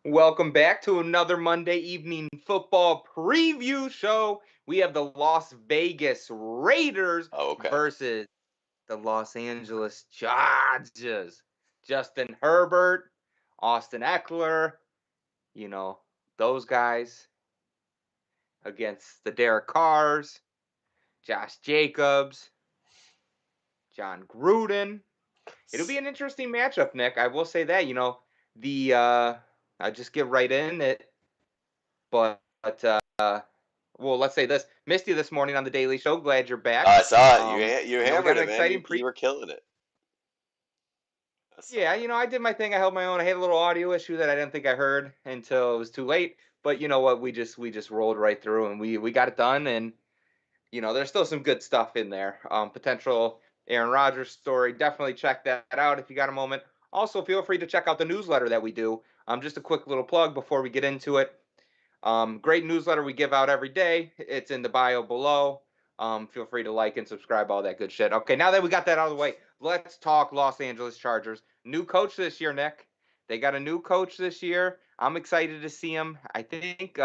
Welcome back to another Monday evening football preview show. We have the Las Vegas Raiders Oh, okay. versus the Los Angeles Chargers. Justin Herbert, Austin Eckler, you know, those guys against the Derek Carrs, Josh Jacobs, John Gruden. It'll be an interesting matchup, Nick. I will say that, the I just get right in it, but well, let's say this. Missed you this morning on the Daily Show. Glad you're back. I saw it. Um, You we got hammered an it, man. exciting You were killing it. I yeah, saw it. I did my thing. I held my own. I had a little audio issue that I didn't think I heard until it was too late. But you know what? We just rolled right through and we got it done. And there's still some good stuff in there. Potential Aaron Rodgers story. Definitely check that out if you got a moment. Also, feel free to check out the newsletter that we do. Just a quick little plug before we get into it. Great newsletter we give out every day. It's in the bio below. Feel free to like and subscribe, all that good shit. Okay, now that we got that out of the way, let's talk Los Angeles Chargers. New coach this year, Nick. They got a new coach this year. I'm excited to see him. I think,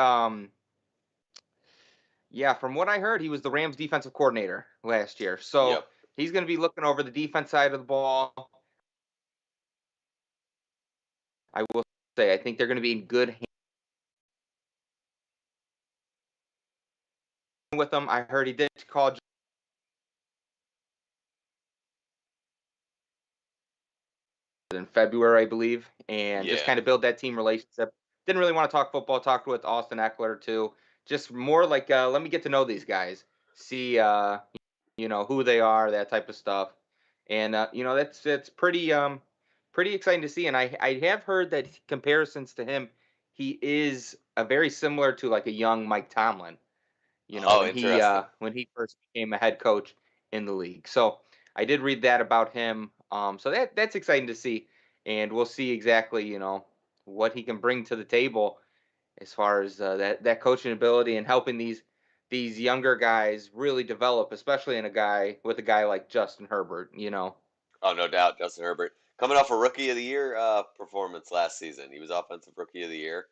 yeah, from what I heard, he was the Rams defensive coordinator last year. So Yep. he's going to be looking over the defense side of the ball. I will say, I think they're going to be in good hands with him. I heard he did call in February, I believe, and just Yeah. kind of build that team relationship. Didn't really want to talk football. Talked with Austin Eckler too. Just more like let me get to know these guys, see who they are, that type of stuff, and that's pretty exciting to see. And I have heard that comparisons to him, he is a very similar to like a young Mike Tomlin. Oh, When he first became a head coach in the league. So I did read that about him. So that's exciting to see, and we'll see exactly what he can bring to the table as far as that coaching ability and helping these younger guys really develop, especially in a guy like Justin Herbert. Oh, no doubt. Justin Herbert coming off a Rookie of the Year performance last season. He was Offensive Rookie of the Year,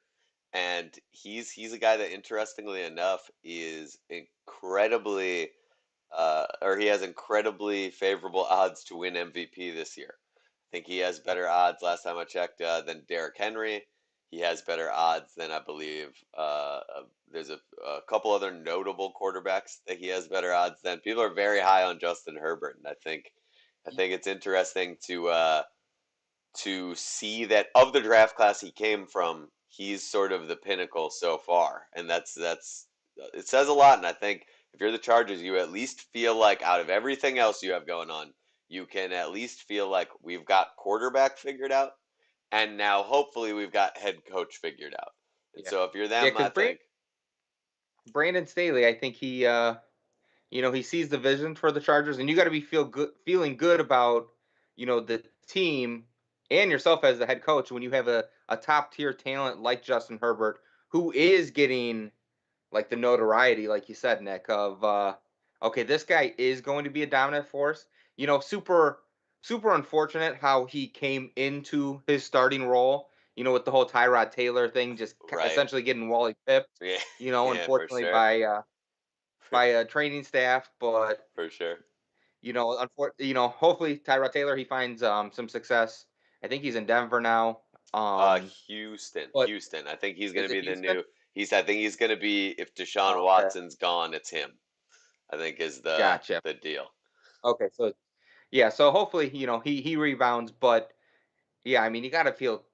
and he's a guy that, interestingly enough, is incredibly or he has incredibly favorable odds to win MVP this year. I think he has better odds last time I checked than Derrick Henry. He has better odds than, I believe, there's a couple other notable quarterbacks that he has better odds than. People are very high on Justin Herbert, and I think it's interesting to see that of the draft class he came from, he's sort of the pinnacle so far, and that's it says a lot. And I think if you're the Chargers, you at least feel like out of everything else you have going on, you can at least feel like we've got quarterback figured out, and now hopefully we've got head coach figured out. And Yeah, so if you're yeah, them, because I think Brandon Staley, I think he sees the vision for the Chargers, and you got to be feeling good about the team and yourself as the head coach when you have a top tier talent like Justin Herbert, who is getting like the notoriety, like you said, Nick, of okay, this guy is going to be a dominant force. Super unfortunate how he came into his starting role. With the whole Tyrod Taylor thing, just right. essentially getting Wally pipped. Yeah, yeah, for Unfortunately sure, by a training staff, but for sure. hopefully Tyrod Taylor he finds some success. I think he's in Denver now. Houston, But Houston. I think he's going is to it be the Houston? new. I think he's going to be if Deshaun Oh, okay, Watson's gone, it's him. I think is the gotcha. the deal. Okay, so yeah, so hopefully he rebounds, but yeah, I mean you got to feel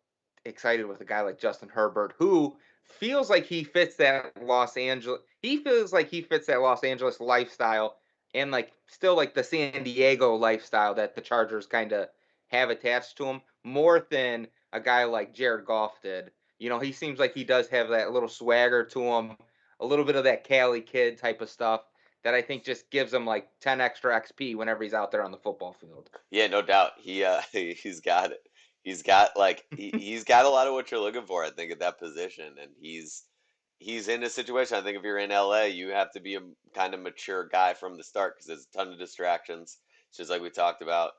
excited with a guy like Justin Herbert who feels like he fits that Los Angeles. He feels like he fits that Los Angeles lifestyle and like still like the San Diego lifestyle that the Chargers kind of have attached to him more than a guy like Jared Goff did. He seems like he does have that little swagger to him, a little bit of that Cali kid type of stuff that I think just gives him like 10 extra XP whenever he's out there on the football field. Yeah, no doubt. He's got it. He's got a lot of what you're looking for, I think, at that position, and he's in a situation. I think if you're in LA, you have to be a kind of mature guy from the start because there's a ton of distractions. It's just like we talked about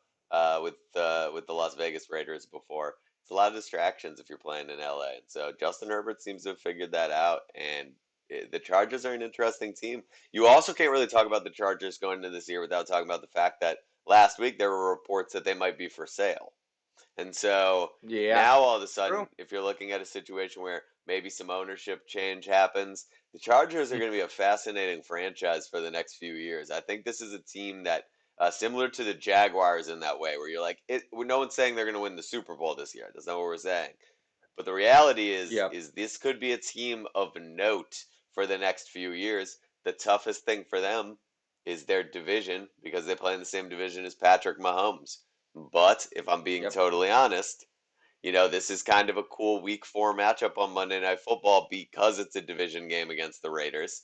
with the Las Vegas Raiders before. It's a lot of distractions if you're playing in LA. And so Justin Herbert seems to have figured that out. And the Chargers are an interesting team. You also can't really talk about the Chargers going into this year without talking about the fact that last week there were reports that they might be for sale. And so Yeah, now all of a true. sudden, if you're looking at a situation where maybe some ownership change happens, the Chargers are Mm. going to be a fascinating franchise for the next few years. I think this is a team that, similar to the Jaguars in that way, where you're like, no one's saying they're going to win the Super Bowl this year. That's not what we're saying. But the reality Yep. is this could be a team of note for the next few years. The toughest thing for them is their division because they play in the same division as Patrick Mahomes. But if I'm being Yep. totally honest, this is kind of a cool week 4 matchup on Monday Night Football because it's a division game against the Raiders.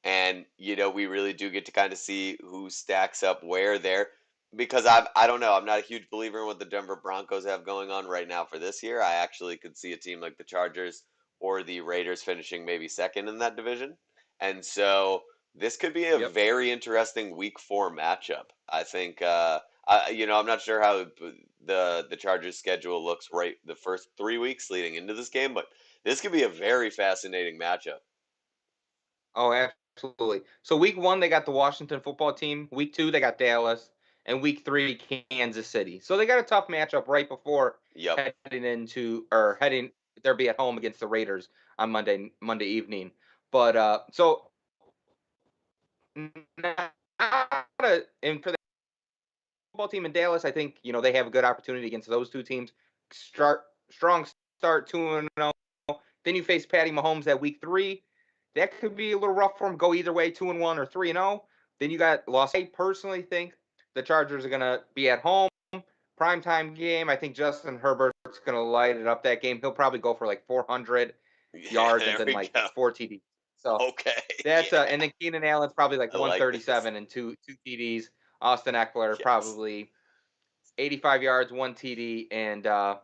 And, we really do get to kind of see who stacks up where there. Because I don't know, I'm not a huge believer in what the Denver Broncos have going on right now for this year. I actually could see a team like the Chargers or the Raiders finishing maybe second in that division. And so this could be a Yep. very interesting week 4 matchup. I think I'm not sure how the Chargers schedule looks right the first 3 weeks leading into this game, but this could be a very fascinating matchup. Oh, absolutely. So week 1 they got the Washington football team. Week 2 they got Dallas, and week 3 Kansas City. So they got a tough matchup right before Yep. heading. They'll be at home against the Raiders on Monday evening. But not and for the football team in Dallas, I think they have a good opportunity against those two teams. Strong start 2-0. Then you face Patty Mahomes at week 3. That could be a little rough for him. Go either way, 2-1 or 3-0. Then you got Los. I personally think the Chargers are gonna be at home. Primetime game. I think Justin Herbert's gonna light it up that game. He'll probably go for like 400 Yeah, yards and there then we like go. 4 TDs. So Okay. that's Yeah, and then Keenan Allen's probably like I like this. 137 and two TDs. Austin Eckler Yes. probably 85 yards, 1 TD, and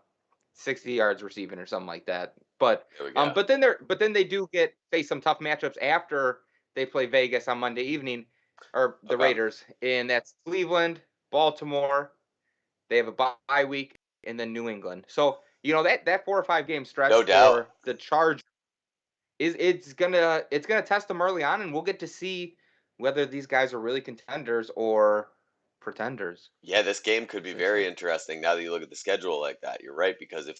60 yards receiving or something like that. But There we go. but then they do get face some tough matchups after they play Vegas on Monday evening, or the Okay. Raiders, and that's Cleveland, Baltimore. They have a bye week, and then New England. So that 4 or 5 game stretch No doubt. for the Chargers it's gonna test them early on, and we'll get to see whether these guys are really contenders or pretenders Yeah, this game could be for sure. very interesting now that you look at the schedule like that. You're right, because if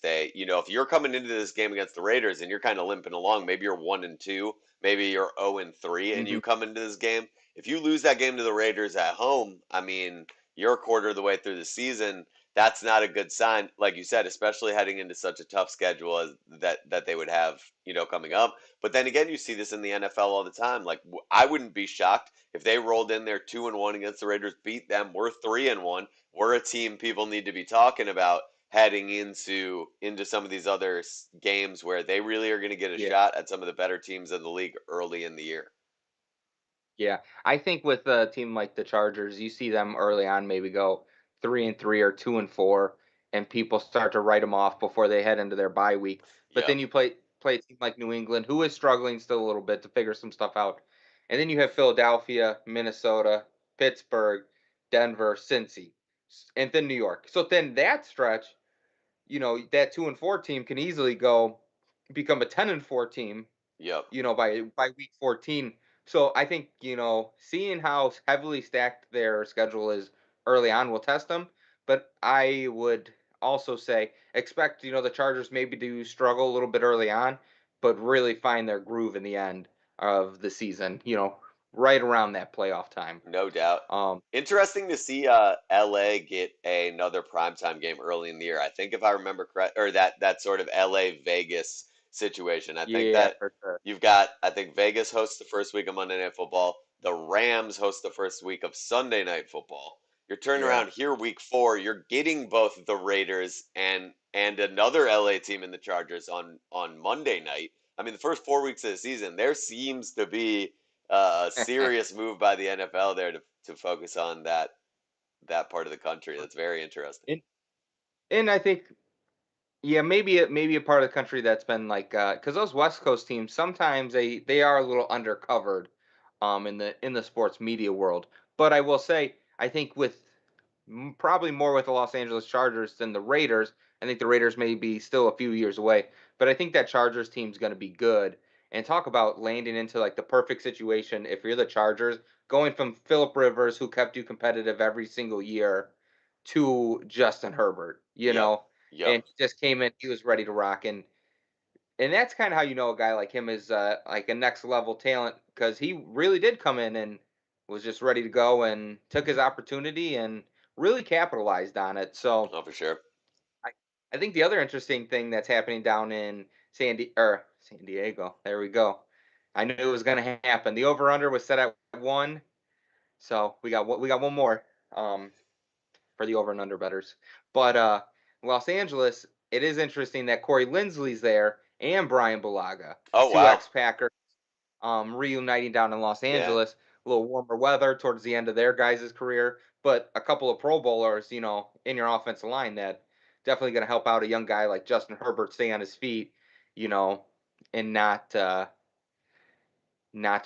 you're coming into this game against the Raiders and you're kind of limping along, maybe you're 1-2, maybe you're 0-3, and Hmm. you come into this game. If you lose that game to the Raiders at home, I mean, you're a quarter of the way through the season. That's not a good sign, like you said, especially heading into such a tough schedule as that they would have, coming up. But then again, you see this in the NFL all the time. Like I wouldn't be shocked if they rolled in there 2-1 against the Raiders, beat them. We're 3-1. We're a team people need to be talking about heading into some of these other games where they really are going to get a Yeah. shot at some of the better teams in the league early in the year. Yeah, I think with a team like the Chargers, you see them early on maybe go 3-3 or 2-4, and people start to write them off before they head into their bye week. But Yep. then you play a team like New England, who is struggling still a little bit to figure some stuff out, and then you have Philadelphia, Minnesota, Pittsburgh, Denver, Cincy, and then New York. So then that stretch, that 2-4 team can easily become a 10-4 team, Yep. by week 14. So I think, seeing how heavily stacked their schedule is early on will test them. But I would also say expect, the Chargers maybe to struggle a little bit early on, but really find their groove in the end of the season, right around that playoff time. No doubt. Um, Interesting to see LA get another primetime game early in the year. I think if I remember correct, or that sort of LA Vegas situation. I think yeah, that for sure. I think Vegas hosts the first week of Monday Night Football. The Rams host the first week of Sunday Night Football. You're turning Yeah. around here week 4. You're getting both the Raiders and another LA team in the Chargers on Monday night. I mean, the first 4 weeks of the season, there seems to be a serious move by the NFL there to focus on that part of the country. That's very interesting. and, and I think, yeah, maybe a part of the country that's been like, because those West Coast teams sometimes they are a little undercovered, in the sports media world. But I will say, I think with probably more with the Los Angeles Chargers than the Raiders. I think the Raiders may be still a few years away, but I think that Chargers team's going to be good. And talk about landing into like the perfect situation if you're the Chargers, going from Philip Rivers, who kept you competitive every single year, to Justin Herbert, Yep. Yep. and he just came in, he was ready to rock. And that's kind of how you know a guy like him is like a next level talent because he really did come in and was just ready to go and took his opportunity and really capitalized on it. So Oh, for sure. I, I think the other interesting thing that's happening down in San Diego, there we go. I knew it was going to happen. The over under was set at 1, so we got one more um, for the over and under betters. But Los Angeles, it is interesting that Corey Linsley's there and Brian Bulaga, Oh, two wow. ex Packers, reuniting down in Los Yeah. Angeles. A little warmer weather towards the end of their guys' career, but a couple of Pro Bowlers, in your offensive line that definitely going to help out a young guy like Justin Herbert stay on his feet, you know, and not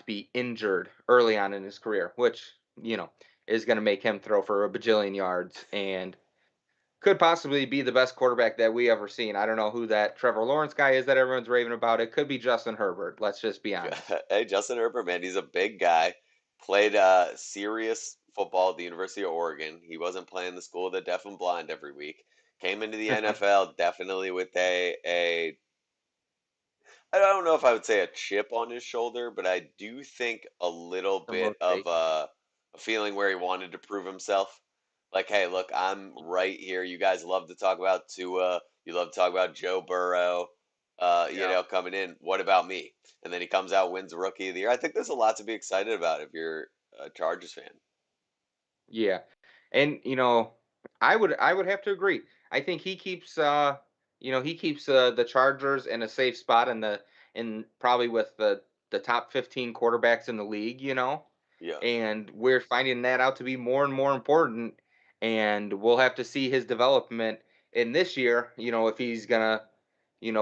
be injured early on in his career, which is going to make him throw for a bajillion yards and could possibly be the best quarterback that we ever seen. I don't know who that Trevor Lawrence guy is that everyone's raving about. It could be Justin Herbert. Let's just be honest. Hey, Justin Herbert, man, he's a big guy. Played serious football at the University of Oregon. He wasn't playing the school of the deaf and blind every week. Came into the NFL definitely with a I don't know if I would say a chip on his shoulder, but I do think a little Some bit of motivation. a feeling where he wanted to prove himself. Like, hey, look, I'm right here. You guys love to talk about Tua. You love to talk about Joe Burrow. Yeah. Coming in. What about me? And then he comes out, wins Rookie of the Year. I think there's a lot to be excited about if you're a Chargers fan. Yeah. And I would have to agree. I think he keeps the Chargers in a safe spot in probably with the top 15 quarterbacks in the league, Yeah, and we're finding that out to be more and more important. And we'll have to see his development in this year, if he's gonna,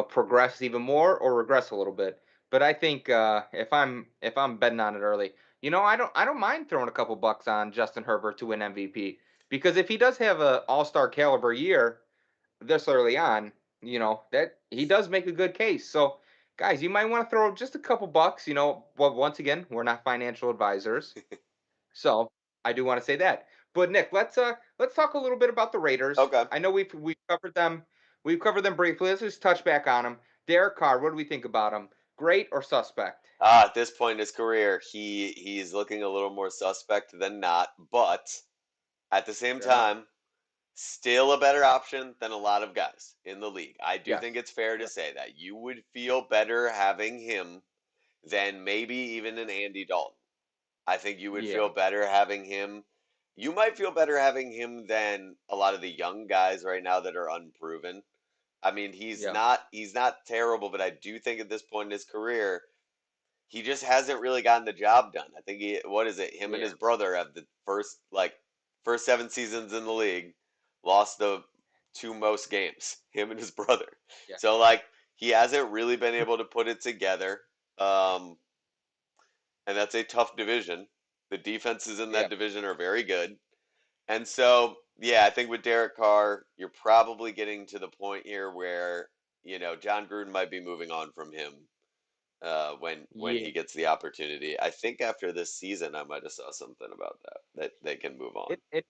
progress even more or regress a little bit. But I think if I'm betting on it early, I don't mind throwing a couple bucks on Justin Herbert to win MVP because if he does have a All-Star caliber year this early on, that he does make a good case. So, guys, you might want to throw just a couple bucks. Well, once again, we're not financial advisors, so I do want to say that. But Nick, let's talk a little bit about the Raiders. okay. I know we've covered them. We've covered them briefly. Let's just touch back on them. Derek Carr, what do we think about him? Great or suspect? At this point in his career, he's looking a little more suspect than not, but at the same Fair enough. time, still a better option than a lot of guys in the league. I do think Yes. it's fair to say that you would feel better having him than maybe even an Andy Dalton. I think you would feel Yeah. better having him. You might feel better having him than a lot of the young guys right now that are unproven. I mean, Yeah. he's not terrible, but I do think at this point in his career, he just hasn't really gotten the job done. I think what is it? Him and Yeah. his brother have the first 7 seasons in the league, lost the two most games. Him and his brother. Yeah. So like he hasn't really been able to put it together. Um, and that's a tough division. The defenses in Yeah. that division are very good. And so, yeah, I think with Derek Carr, you're probably getting to the point here where, John Gruden might be moving on from him when Yeah. he gets the opportunity. I think after this season, I might have saw something about that they can move on. I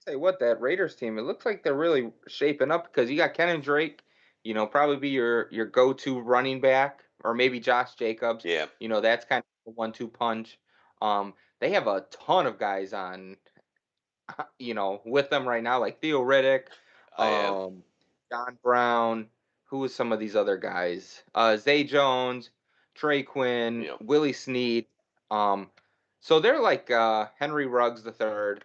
tell you what, that Raiders team, it looks like they're really shaping up because you got Kenyon Drake, probably be your go-to running back, or maybe Josh Jacobs. Yeah, That's kind of a 1-2 punch. They have a ton of guys on, with them right now, like Theo Riddick, I am. um, John Brown. Who is some of these other guys? Zay Jones, Trey Quinn, You know, Willie Snead. Um, so they're like Henry Ruggs the third.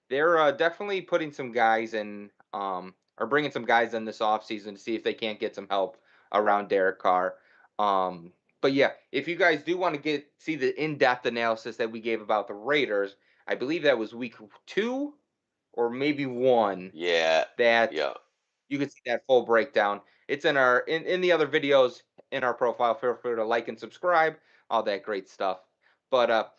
They're definitely putting some guys in, or bringing some guys in this offseason to see if they can't get some help around Derek Carr. Um, but yeah, if you guys do want to see the in-depth analysis that we gave about the Raiders, I believe that was week 2 or maybe 1 yeah, that yeah. you can see that full breakdown. It's in the other videos in our profile. Feel free to like and subscribe, all that great stuff. But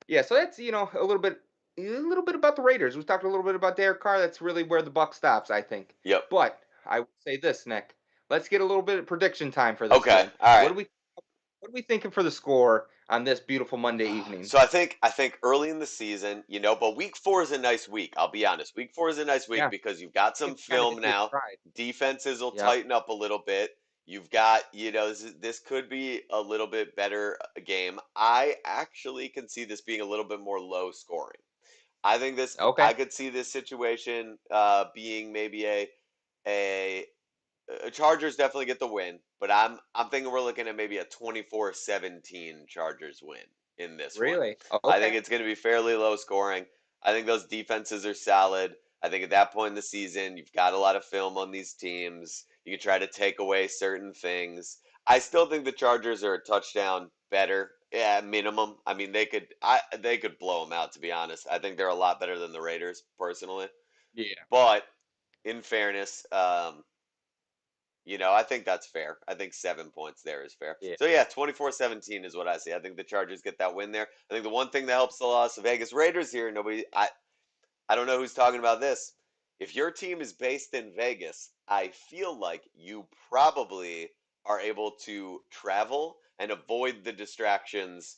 yeah, so that's a little bit. a little bit about the Raiders. We talked a little bit about Derek Carr. That's really where the buck stops, I think. Yep. But I will say this, Nick. Let's get a little bit of prediction time for this Okay. game. All What right. do we what are we thinking for the score on this beautiful Monday evening? So I think early in the season, but week 4 is a nice week. I'll be honest. Week 4 is a nice week Yeah, because you've got some you kind of film hit your now. stride. Defenses will Yep. tighten up a little bit. You've got, this could be a little bit better game. I actually can see this being a little bit more low scoring. Okay. I could see this situation being maybe a Chargers definitely get the win, but I'm thinking we're looking at maybe a 24-17 Chargers win in this one. Really? I think Okay. it's going to be fairly low scoring. I think those defenses are solid. I think at that point in the season, you've got a lot of film on these teams. You can try to take away certain things. I still think the Chargers are a touchdown better, yeah, minimum. I mean, they could blow them out. To be honest, I think they're a lot better than the Raiders personally. Yeah. But in fairness, I think that's fair. I think 7 points there is fair. Yeah. So yeah, 24-17 is what I see. I think the Chargers get that win there. I think the one thing that helps the Las Vegas Raiders here, I don't know who's talking about this. If your team is based in Vegas, I feel like you probably are able to travel and avoid the distractions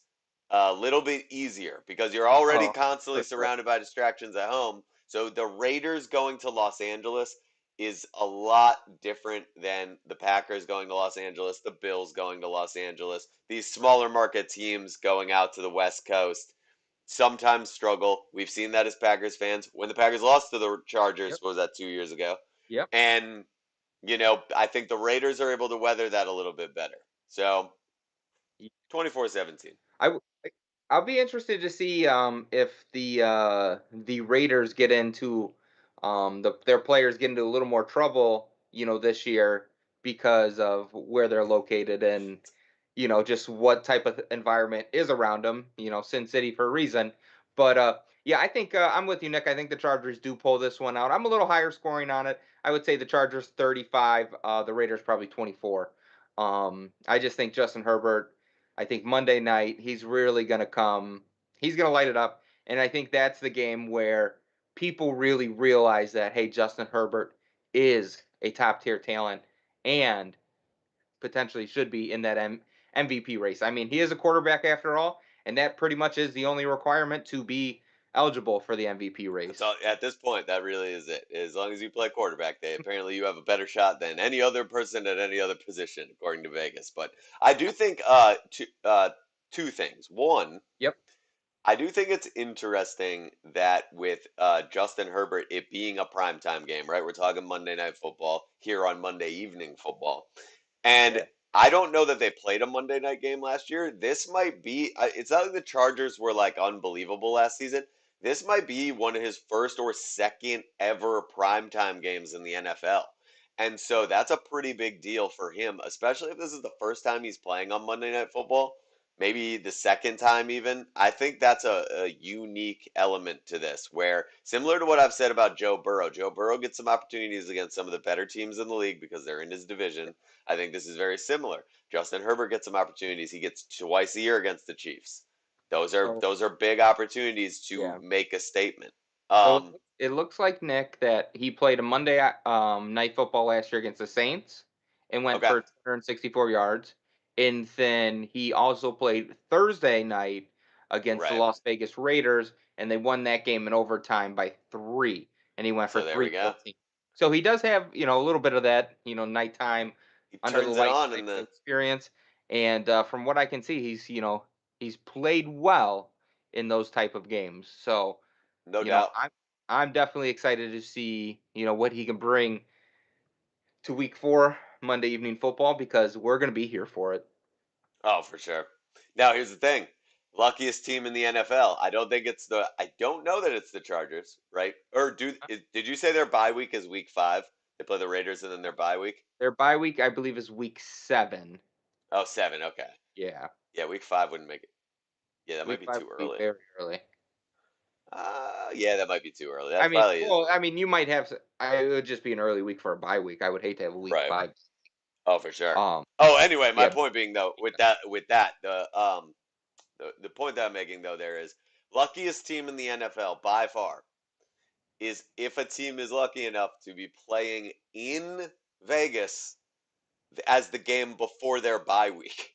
a little bit easier because you're already Oh, constantly for sure. surrounded by distractions at home. So the Raiders going to Los Angeles is a lot different than the Packers going to Los Angeles, the Bills going to Los Angeles, these smaller market teams going out to the West Coast sometimes struggle. We've seen that as Packers fans. When the Packers lost to the Chargers, Yep. what was that, 2 years ago? Yep. And, I think the Raiders are able to weather that a little bit better. So, 24-17. I w- I- I'll be interested to see if the Raiders get into their players get into a little more trouble, this year because of where they're located and just what type of environment is around them. Sin City for a reason. But yeah, I think I'm with you, Nick. I think the Chargers do pull this one out. I'm a little higher scoring on it. I would say the Chargers 35, the Raiders probably 24. I just think Justin Herbert. I think Monday night he's really going to come. He's going to light it up, and I think that's the game where people really realize that hey, Justin Herbert is a top tier talent and potentially should be in that MVP race. I mean, he is a quarterback after all, and that pretty much is the only requirement to be eligible for the MVP That's race. all, at this point, that really is it. As long as you play quarterback, apparently you have a better shot than any other person at any other position, according to Vegas. But I do think two things. One, Yep. I do think it's interesting that with Justin Herbert, it being a primetime game, right? We're talking Monday Night Football here on Monday Evening Football. And Yeah. I don't know that they played a Monday night game last year. This might be, it's not like the Chargers were like unbelievable last season. This might be one of his first or second ever primetime games in the NFL. And so that's a pretty big deal for him, especially if this is the first time he's playing on Monday Night Football, maybe the second time even. I think that's a unique element to this, where similar to what I've said about Joe Burrow gets some opportunities against some of the better teams in the league because they're in his division. I think this is very similar. Justin Herbert gets some opportunities. He gets twice a year against the Chiefs. So Those are big opportunities to yeah. make a statement. So Um, it looks like Nick that he played a Monday night football last year against the Saints and went okay, for 264 yards, and then he also played Thursday night against the right. Las Vegas Raiders, and they won that game in overtime by 3, and he went for So there we go. 314. So he does have a little bit of that nighttime He under the turns it lights on type in of the. experience, and from what I can see, he's played well in those type of games. So No you know, doubt. I'm definitely excited to see, what he can bring to week 4 Monday evening football because we're going to be here for it. Oh, for sure. Now here's the thing. Luckiest team in the NFL. I don't think it's the. I don't know that it's the Chargers, right? Or did you say their bye week is week 5? They play the Raiders and then their bye week. Their bye week I believe is week 7. Oh, 7. Okay. Yeah. Yeah, week 5 wouldn't make it. Yeah, that might Week be 5 too would be early. very early. Yeah, that might be too early. I That's mean, probably well, I mean, you might have it would just be an early week for a bye week. I would hate to have a week right. 5. Oh, for sure. Um Oh, anyway, my yeah, point being though, with that, the point that I'm making though there is luckiest team in the NFL by far is if a team is lucky enough to be playing in Vegas as the game before their bye week.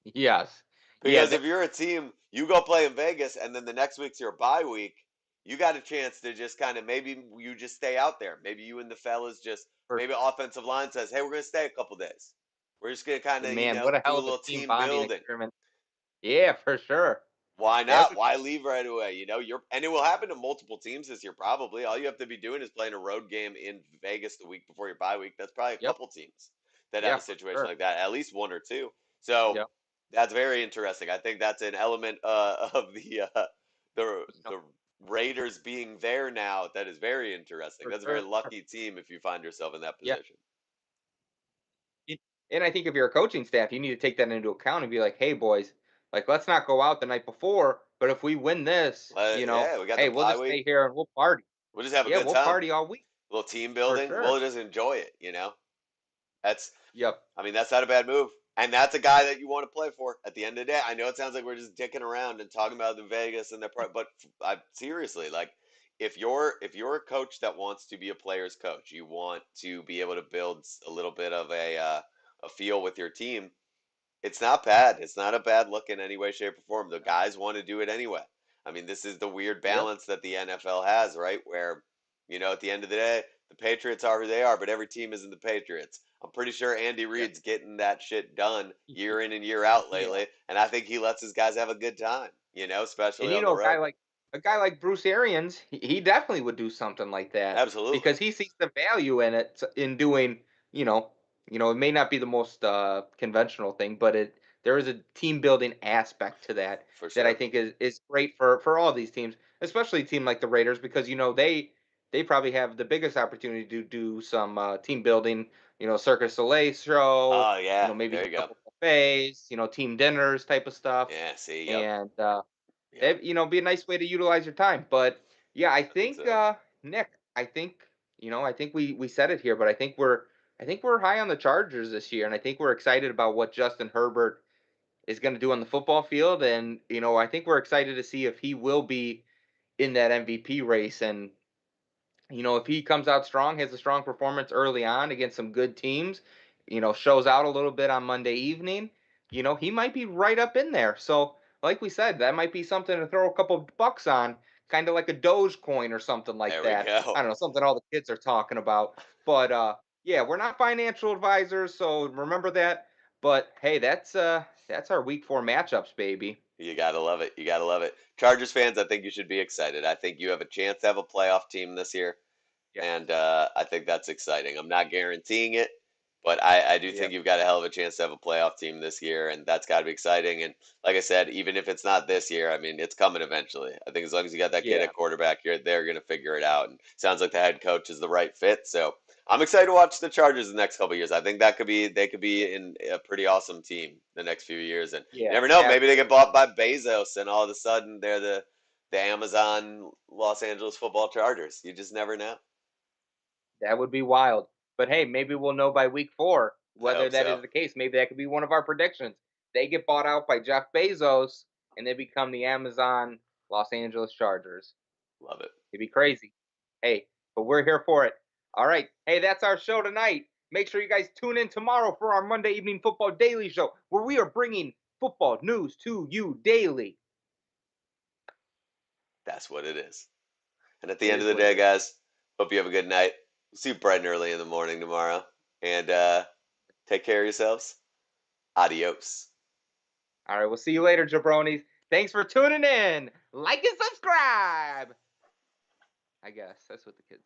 Yes. Yeah. Because if you're a team, you go play in Vegas and then the next week's your bye week, you got a chance to just kind of maybe you just stay out there. Maybe you and the fellas just For maybe offensive line says, "Hey, we're going to stay a couple days. We're just going to kind of, man, what a do hell a of a little team team bonding building." experiment. Yeah, for sure. Why That's not? what, Why leave right away? You're and it will happen to multiple teams this year probably. All you have to be doing is playing a road game in Vegas the week before your bye week. That's probably a yep. couple teams that have Yeah, a for situation sure. like that, at least one or two. So Yep. that's very interesting. I think that's an element of the Raiders being there now that is very interesting. For That's a very sure. lucky team if you find yourself in that Yeah. position. It- And I think if you're a coaching staff, you need to take that into account and be like, hey, boys, like, let's not go out the night before. But if we win this, Yeah, we got the hey, we'll bye just week. stay here and we'll party. We'll just have a Yeah, good we'll time. party all week A little team for building. sure. We'll just enjoy it. That's Yep. I mean, that's not a bad move. And that's a guy that you want to play for at the end of the day. I know it sounds like we're just dicking around and talking about the Vegas and but seriously, like if you're a coach that wants to be a player's coach, you want to be able to build a little bit of a feel with your team. It's not bad. It's not a bad look in any way, shape, or form. The guys want to do it anyway. I mean, this is the weird Yep. balance that the NFL has, right? Where, at the end of the day, the Patriots are who they are, but every team isn't the Patriots. I'm pretty sure Andy Yeah. Reid's getting that shit done year in and year out Yeah. lately, and I think he lets his guys have a good time, And especially on the a guy road. like Bruce Arians, he definitely would do something like that Absolutely, because he sees the value in it in doing, you know, it may not be the most conventional thing, but there is a team building aspect to that for that I sure. think is great for all these teams, especially a team like the Raiders because they probably have the biggest opportunity to do some team building, Cirque du Soleil show, Oh yeah, maybe there hit you a go. couple buffets, team dinners type of stuff, Yeah, see, yep, and yep, that be a nice way to utilize your time. But yeah, I I think think so. Nick, I think we said it here, but I think we're high on the Chargers this year, and I think we're excited about what Justin Herbert is going to do on the football field, and I think we're excited to see if he will be in that MVP race, and if he comes out strong, has a strong performance early on against some good teams, shows out a little bit on Monday evening, he might be right up in there. So, like we said, that might be something to throw a couple bucks on, kind of like a Doge coin or something like There we that. I go. don't know, something all the kids are talking about. But yeah, we're not financial advisors, so remember that. But hey, that's our week 4 matchups, baby. You gotta love it. You gotta love it. Chargers fans, I think you should be excited. I think you have a chance to have a playoff team this year, Yeah. and I think that's exciting. I'm not guaranteeing it, but I do Yeah. think you've got a hell of a chance to have a playoff team this year, and that's got to be exciting. And like I said, even if it's not this year, I mean, it's coming eventually. I think as long as you got that kid Yeah. at quarterback, they're going to figure it out. And sounds like the head coach is the right fit. So I'm excited to watch the Chargers the next couple of years. I think they could be in a pretty awesome team the next few years. And you Yeah. never know, maybe they get Absolutely. bought by Bezos, and all of a sudden they're the Amazon Los Angeles Football Chargers. You just never know. That would be wild. But hey, maybe we'll know by week 4 I whether hope that so. is the case. Maybe that could be one of our predictions. They get bought out by Jeff Bezos and they become the Amazon Los Angeles Chargers. Love it. It'd be crazy. Hey, but we're here for it. All right. Hey, that's our show tonight. Make sure you guys tune in tomorrow for our Monday Evening Football Daily Show, where we are bringing football news to you daily. That's what it is. And at the It end of is the what it day, is. guys, hope you have a good night. See you bright and early in the morning tomorrow. And take care of yourselves. Adios. All right. We'll see you later, jabronis. Thanks for tuning in. Like and subscribe. I guess that's what the kids say.